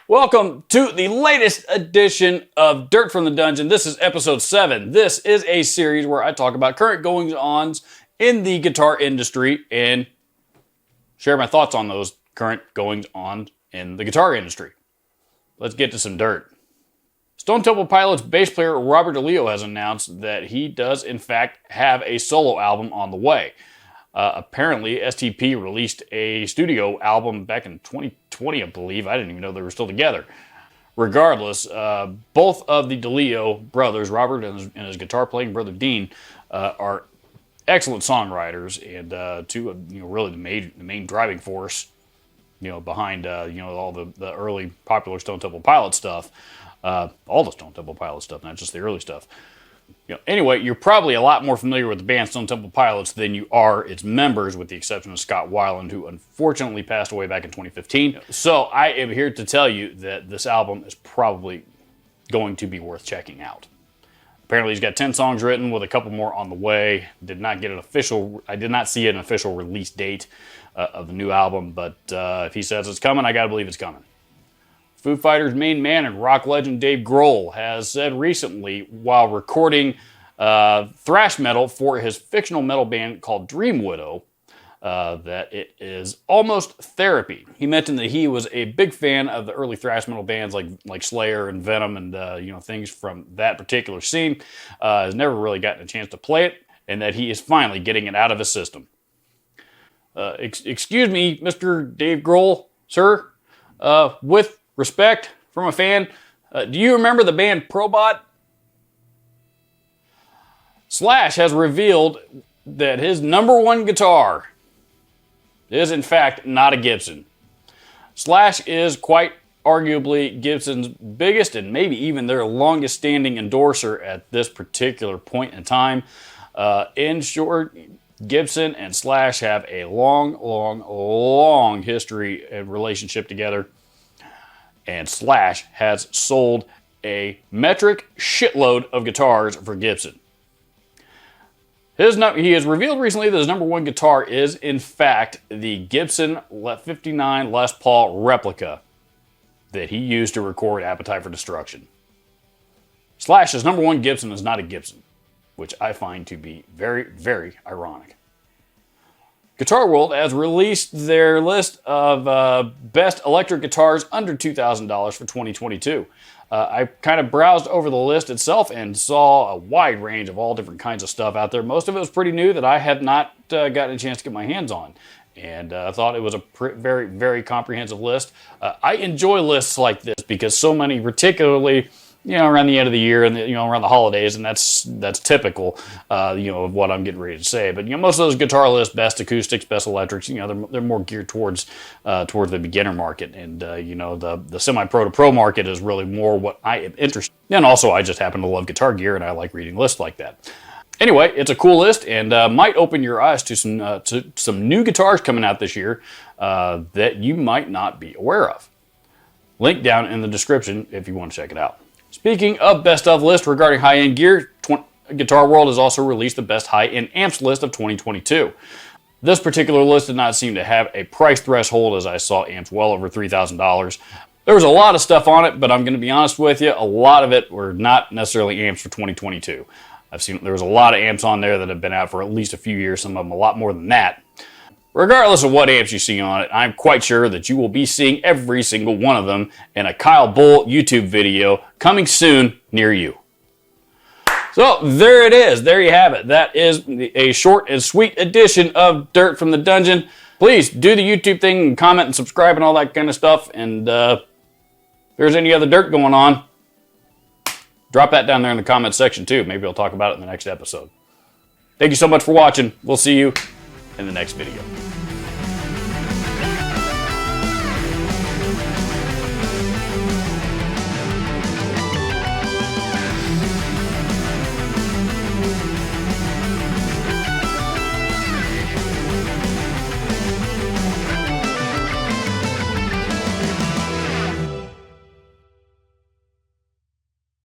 Welcome to the latest edition of Dirt from the Dungeon. This is episode 7. This is a series where I talk about current goings-ons in the guitar industry and share my thoughts on those current goings-on in the guitar industry. Let's get to some dirt. Stone Temple Pilots bass player Robert DeLeo has announced that he does in fact have a solo album on the way. Apparently, STP released a studio album back in 2020, I believe. I didn't even know they were still together. Regardless, both of the DeLeo brothers, Robert and his guitar-playing brother Dean, are excellent songwriters and two of really the main driving force, behind all the early popular Stone Temple Pilots stuff, all the Stone Temple Pilots stuff, not just the early stuff. Anyway, you're probably a lot more familiar with the band Stone Temple Pilots than you are its members, with the exception of Scott Weiland, who unfortunately passed away back in 2015. So I am here to tell you that this album is probably going to be worth checking out. Apparently he's got 10 songs written with a couple more on the way. I did not see an official release date of the new album, but if he says it's coming, I gotta believe it's coming. Foo Fighters' main man and rock legend Dave Grohl has said recently, while recording thrash metal for his fictional metal band called Dream Widow, that it is almost therapy. He mentioned that he was a big fan of the early thrash metal bands like Slayer and Venom and things from that particular scene. Has never really gotten a chance to play it, and that he is finally getting it out of his system. Excuse me, Mr. Dave Grohl, sir, with respect from a fan, do you remember the band Probot? Slash has revealed that his number one guitar is in fact not a Gibson. Slash is quite arguably Gibson's biggest and maybe even their longest standing endorser at this particular point in time. In short, Gibson and Slash have a long history and relationship together. And Slash has sold a metric shitload of guitars for Gibson. He has revealed recently that his number one guitar is, in fact, the Gibson 59 Les Paul replica that he used to record Appetite for Destruction. Slash's number one Gibson is not a Gibson, which I find to be very, very ironic. Guitar World has released their list of best electric guitars under $2,000 for 2022. I kind of browsed over the list itself and saw a wide range of all different kinds of stuff out there. Most of it was pretty new that I had not gotten a chance to get my hands on. And I thought it was a very, very comprehensive list. I enjoy lists like this because so many, particularly around the end of the year and around the holidays, and that's typical, of what I'm getting ready to say. But most of those guitar lists, best acoustics, best electrics, they're more geared towards the beginner market, and the semi-pro to pro market is really more what I am interested in. And also, I just happen to love guitar gear, and I like reading lists like that. Anyway, it's a cool list, and might open your eyes to some new guitars coming out this year that you might not be aware of. Link down in the description if you want to check it out. Speaking of best of list regarding high-end gear, Guitar World has also released the best high-end amps list of 2022. This particular list did not seem to have a price threshold, as I saw amps well over $3,000. There was a lot of stuff on it, but I'm going to be honest with you, a lot of it were not necessarily amps for 2022. There was a lot of amps on there that have been out for at least a few years, some of them a lot more than that. Regardless of what amps you see on it, I'm quite sure that you will be seeing every single one of them in a Kyle Bull YouTube video coming soon near you. So there it is. There you have it. That is a short and sweet edition of Dirt from the Dungeon. Please do the YouTube thing and comment and subscribe and all that kind of stuff. And if there's any other dirt going on, drop that down there in the comment section too. Maybe I'll talk about it in the next episode. Thank you so much for watching. We'll see you in the next video.